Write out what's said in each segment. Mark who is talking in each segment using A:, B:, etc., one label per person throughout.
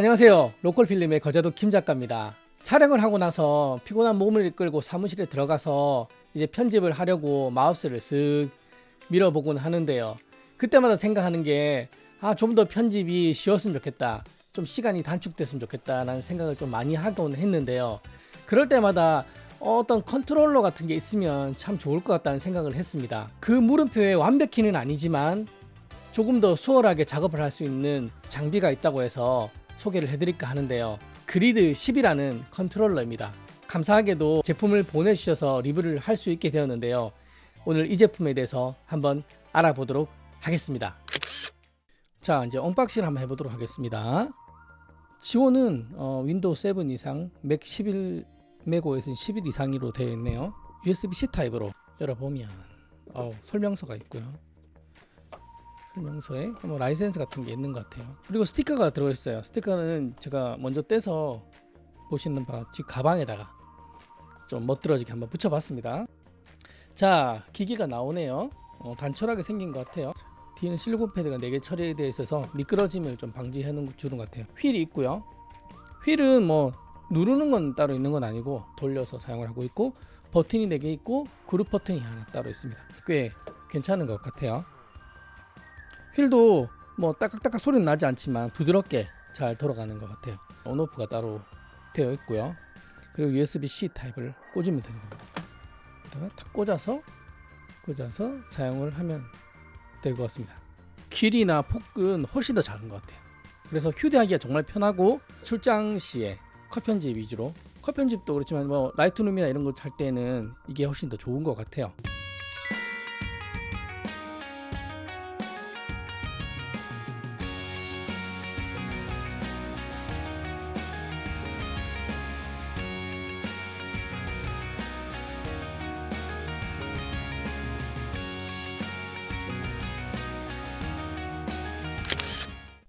A: 안녕하세요. 로컬필름의 거제도 김 작가입니다. 촬영을 하고 나서 피곤한 몸을 이끌고 사무실에 들어가서 이제 편집을 하려고 마우스를 쓱 밀어보곤 하는데요. 그때마다 생각하는 게 좀 더 편집이 쉬웠으면 좋겠다, 좀 시간이 단축됐으면 좋겠다 라는 생각을 좀 많이 하곤 했는데요. 그럴 때마다 어떤 컨트롤러 같은 게 있으면 참 좋을 것 같다는 생각을 했습니다. 그 물음표에 완벽히는 아니지만 조금 더 수월하게 작업을 할 수 있는 장비가 있다고 해서 소개를 해드릴까 하는데요. 그리드 10이라는 컨트롤러입니다. 감사하게도 제품을 보내주셔서 리뷰를 할 수 있게 되었는데요. 오늘 이 제품에 대해서 한번 알아보도록 하겠습니다. 자, 이제 언박싱을 한번 해보도록 하겠습니다. 지원은 윈도우 7 이상, 맥 11, 맥OS는 11 이상으로 되어 있네요. USB-C 타입으로 열어보면 설명서가 있고요. 설명서에 뭐 라이센스 같은 게 있는 것 같아요. 그리고 스티커가 들어있어요. 스티커는 제가 먼저 떼서 보시는 바와 같이 가방에다가 좀 멋들어지게 한번 붙여봤습니다. 자, 기기가 나오네요. 단촐하게 생긴 것 같아요. 뒤에는 실리콘 패드가 4개 처리되어 있어서 미끄러짐을 좀 방지해 주는 것 같아요. 휠이 있고요. 휠은 뭐 누르는 건 따로 있는 건 아니고 돌려서 사용을 하고 있고, 버튼이 4개 있고 그룹 버튼이 하나 따로 있습니다. 꽤 괜찮은 것 같아요. 휠도 뭐 따깍따깍 소리는 나지 않지만 부드럽게 잘 돌아가는 것 같아요. 온오프가 따로 되어 있고요. 그리고 USB-C 타입을 꽂으면 되는 겁니다. 여기다가 탁 꽂아서 사용을 하면 될 것 같습니다. 길이나 폭은 훨씬 더 작은 것 같아요. 그래서 휴대하기가 정말 편하고, 출장 시에 컷 편집 위주로, 컷 편집도 그렇지만 뭐 라이트룸이나 이런 거 할 때는 이게 훨씬 더 좋은 것 같아요.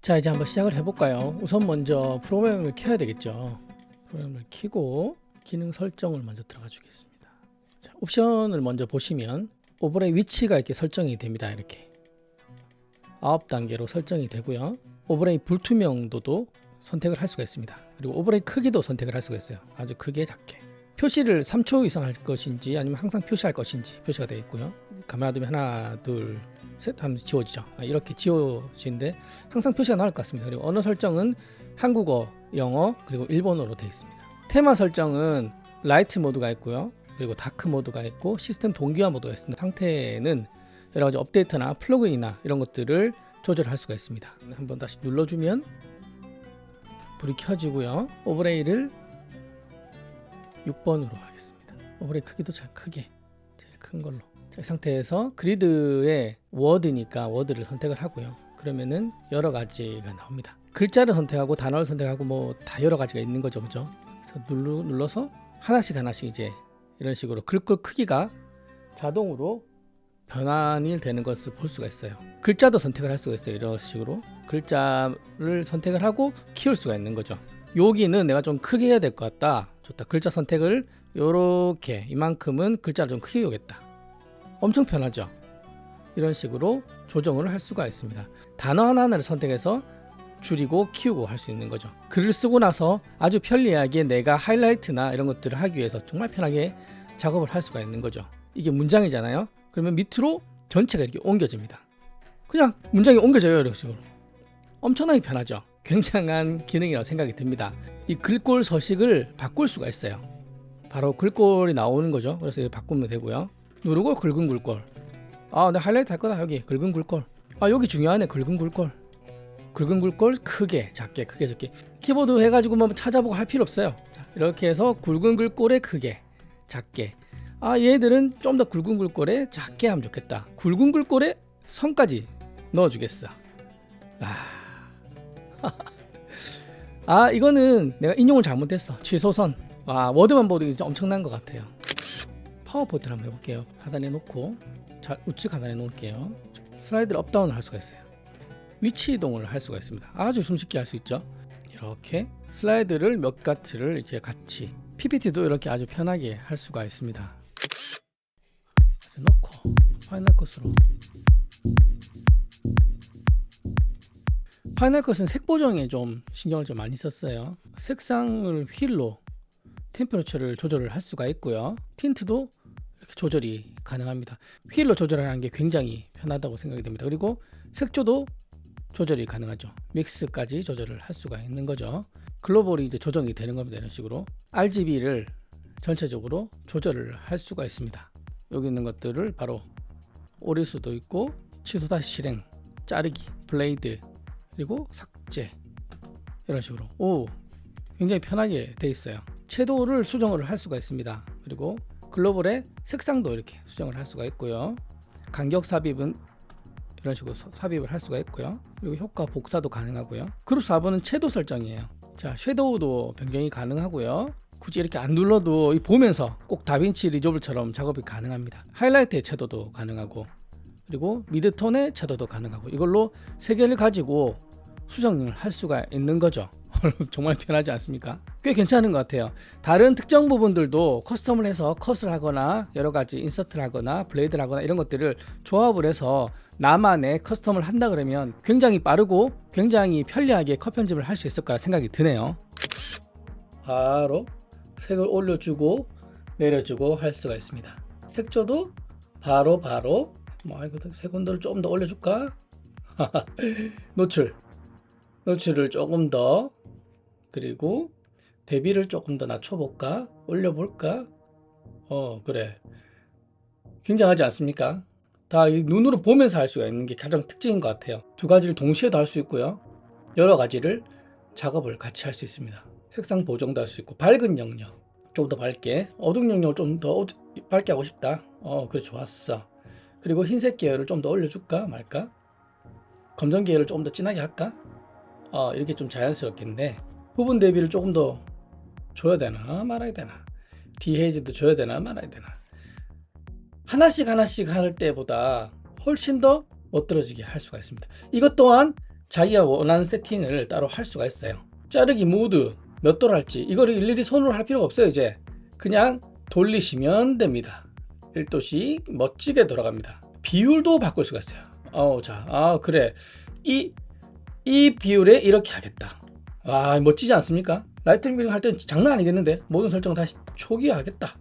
A: 자, 이제 한번 시작을 해볼까요? 우선 먼저 프로그램을 켜야 되겠죠. 프로그램을 켜고 기능 설정을 먼저 들어가 주겠습니다. 자, 옵션을 먼저 보시면 오버레이 위치가 이렇게 설정이 됩니다. 이렇게 9단계로 설정이 되고요. 오버레이 불투명도도 선택을 할 수가 있습니다. 그리고 오버레이 크기도 선택을 할 수가 있어요. 아주 크게 작게. 표시를 3초 이상 할 것인지 아니면 항상 표시할 것인지 표시가 되어 있고요. 카메라 두면 하나 둘 셋 하면 지워지죠. 이렇게 지워지는데 항상 표시가 나올 것 같습니다. 그리고 언어 설정은 한국어, 영어, 그리고 일본어로 되어 있습니다. 테마 설정은 라이트 모드가 있고요. 그리고 다크 모드가 있고 시스템 동기화 모드가 있습니다. 상태는 여러 가지 업데이트나 플러그인이나 이런 것들을 조절할 수가 있습니다. 한번 다시 눌러주면 불이 켜지고요. 오버레이를 6번으로 하겠습니다. 오버레이 크기도 잘 크게, 제일 큰 걸로. 자, 이 상태에서 그리드의 워드니까 워드를 선택을 하고요. 그러면은 여러 가지가 나옵니다. 글자를 선택하고 단어를 선택하고 뭐 다 여러 가지가 있는 거죠, 그죠? 그래서 눌러서 하나씩 이제 이런 식으로 글꼴 크기가 자동으로 변환이 되는 것을 볼 수가 있어요. 글자도 선택을 할 수가 있어요. 이런 식으로 글자를 선택을 하고 키울 수가 있는 거죠. 여기는 내가 좀 크게 해야 될 것 같다, 좋다. 글자 선택을 요렇게 이만큼은 글자를 좀 크게 오겠다. 엄청 편하죠. 이런 식으로 조정을 할 수가 있습니다. 단어 하나하나를 선택해서 줄이고 키우고 할 수 있는 거죠. 글을 쓰고 나서 아주 편리하게 내가 하이라이트나 이런 것들을 하기 위해서 정말 편하게 작업을 할 수가 있는 거죠. 이게 문장이잖아요. 그러면 밑으로 전체가 이렇게 옮겨집니다. 그냥 문장이 옮겨져요. 이런 식으로. 엄청나게 편하죠. 굉장한 기능이라고 생각이 듭니다. 이 글꼴 서식을 바꿀 수가 있어요. 바로 글꼴이 나오는 거죠. 그래서 바꾸면 되고요. 누르고 굵은 글꼴. 내 하이라이트 할 거다. 여기 굵은 글꼴. 여기 중요하네. 굵은 글꼴. 굵은 글꼴 크게, 작게, 크게, 작게. 키보드 해가지고 뭐 찾아보고 할 필요 없어요. 자, 이렇게 해서 굵은 글꼴에 크게, 작게. 얘들은 좀 더 굵은 글꼴에 작게 하면 좋겠다. 굵은 글꼴에 선까지 넣어주겠어. 이거는 내가 인용을 잘못했어. 취소선. 워드만 봐도 이제 엄청난 것 같아요. 파워포트를 한번 해볼게요. 하단에 놓고 우측 하단에 놓을게요. 슬라이드를 업다운을 할 수가 있어요. 위치 이동을 할 수가 있습니다. 아주 손쉽게 할 수 있죠. 이렇게 슬라이드를 몇 가지를 이렇게 같이, PPT도 이렇게 아주 편하게 할 수가 있습니다. 넣고 파이널 컷으로 파이널 컷은 색 보정에 좀 신경을 좀 많이 썼어요. 색상을 휠로 템퍼러처를 조절을 할 수가 있고요. 틴트도 이렇게 조절이 가능합니다. 휠로 조절하는 게 굉장히 편하다고 생각이 됩니다. 그리고 색조도 조절이 가능하죠. 믹스까지 조절을 할 수가 있는 거죠. 글로벌이 이제 조정이 되는 겁니다. 이런 식으로 RGB를 전체적으로 조절을 할 수가 있습니다. 여기 있는 것들을 바로 오릴 수도 있고, 취소 다시 실행, 자르기, 블레이드, 그리고 삭제, 이런 식으로 굉장히 편하게 돼 있어요. 채도를 수정을 할 수가 있습니다. 그리고 글로벌의 색상도 이렇게 수정을 할 수가 있고요. 간격 삽입은 이런 식으로 삽입을 할 수가 있고요. 그리고 효과 복사도 가능하고요. 그룹 4번은 채도 설정이에요. 자, 섀도우도 변경이 가능하고요. 굳이 이렇게 안 눌러도 보면서 꼭 다빈치 리조블처럼 작업이 가능합니다. 하이라이트의 채도도 가능하고, 그리고 미드톤의 채도도 가능하고, 이걸로 세 개를 가지고 수정을 할 수가 있는 거죠. 정말 편하지 않습니까? 꽤 괜찮은 것 같아요. 다른 특정 부분들도 커스텀을 해서 컷을 하거나 여러 가지 인서트를 하거나 블레이드를 하거나 이런 것들을 조합을 해서 나만의 커스텀을 한다 그러면 굉장히 빠르고 굉장히 편리하게 컷 편집을 할 수 있을 거라 생각이 드네요. 바로 색을 올려주고 내려주고 할 수가 있습니다. 색조도 바로 색 온도를 조금 더 올려줄까? 노출을 조금 더, 그리고 대비를 조금 더 낮춰볼까? 올려볼까? 그래. 굉장하지 않습니까? 다 눈으로 보면서 할 수가 있는 게 가장 특징인 것 같아요. 두 가지를 동시에도 할 수 있고요. 여러 가지를 작업을 같이 할 수 있습니다. 색상 보정도 할 수 있고, 밝은 영역 좀 더 밝게, 어두운 영역을 좀 더 밝게 하고 싶다. 그래, 좋았어. 그리고 흰색 계열을 좀 더 올려줄까 말까? 검정 계열을 좀 더 진하게 할까? 이렇게 좀 자연스럽겠는데, 부분 대비를 조금 더 줘야 되나 말아야 되나, 디헤이즈도 줘야 되나 말아야 되나, 하나씩 할 때보다 훨씬 더 멋들어지게 할 수가 있습니다. 이것 또한 자기가 원하는 세팅을 따로 할 수가 있어요. 자르기 모드 몇 도로 할지 이거를 일일이 손으로 할 필요가 없어요. 이제 그냥 돌리시면 됩니다. 1도씩 멋지게 돌아갑니다. 비율도 바꿀 수가 있어요. 그래, 이 비율에 이렇게 하겠다. 멋지지 않습니까? 라이트닝 빌딩 할 때는 장난 아니겠는데, 모든 설정을 다시 초기화하겠다.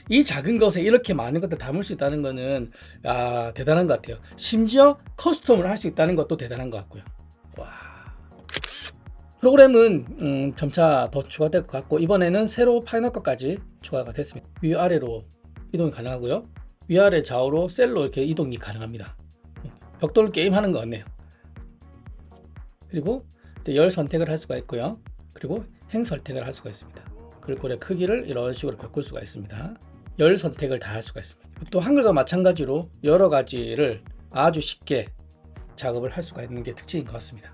A: 이 작은 것에 이렇게 많은 것들 담을 수 있다는 것은 대단한 것 같아요. 심지어 커스텀을 할 수 있다는 것도 대단한 것 같고요. 프로그램은 점차 더 추가될 것 같고, 이번에는 새로 파이널 것까지 추가가 됐습니다. 위아래로 이동이 가능하고요. 위아래 좌우로 셀로 이렇게 이동이 가능합니다. 벽돌 게임 하는 것 같네요. 그리고 열 선택을 할 수가 있고요. 그리고 행 선택을 할 수가 있습니다. 글꼴의 크기를 이런 식으로 바꿀 수가 있습니다. 열 선택을 다 할 수가 있습니다. 또 한글과 마찬가지로 여러 가지를 아주 쉽게 작업을 할 수가 있는 게 특징인 것 같습니다.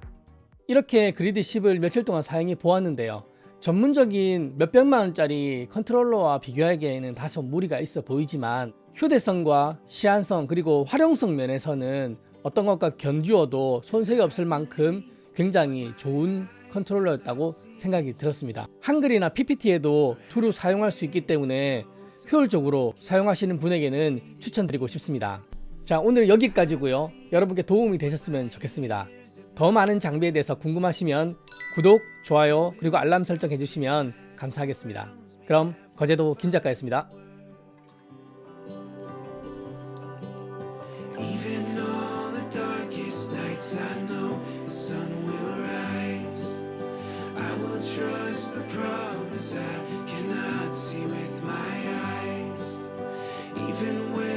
A: 이렇게 그리드 10을 며칠 동안 사용해 보았는데요. 전문적인 몇백만 원짜리 컨트롤러와 비교하기에는 다소 무리가 있어 보이지만, 휴대성과 시한성 그리고 활용성 면에서는 어떤 것과 견주어도 손색이 없을 만큼 굉장히 좋은 컨트롤러였다고 생각이 들었습니다. 한글이나 PPT에도 두루 사용할 수 있기 때문에 효율적으로 사용하시는 분에게는 추천드리고 싶습니다. 자, 오늘 여기까지고요. 여러분께 도움이 되셨으면 좋겠습니다. 더 많은 장비에 대해서 궁금하시면 구독, 좋아요, 그리고 알람 설정 해주시면 감사하겠습니다. 그럼 거제도 김 작가였습니다.
B: Trust the promise I cannot see with my eyes, even when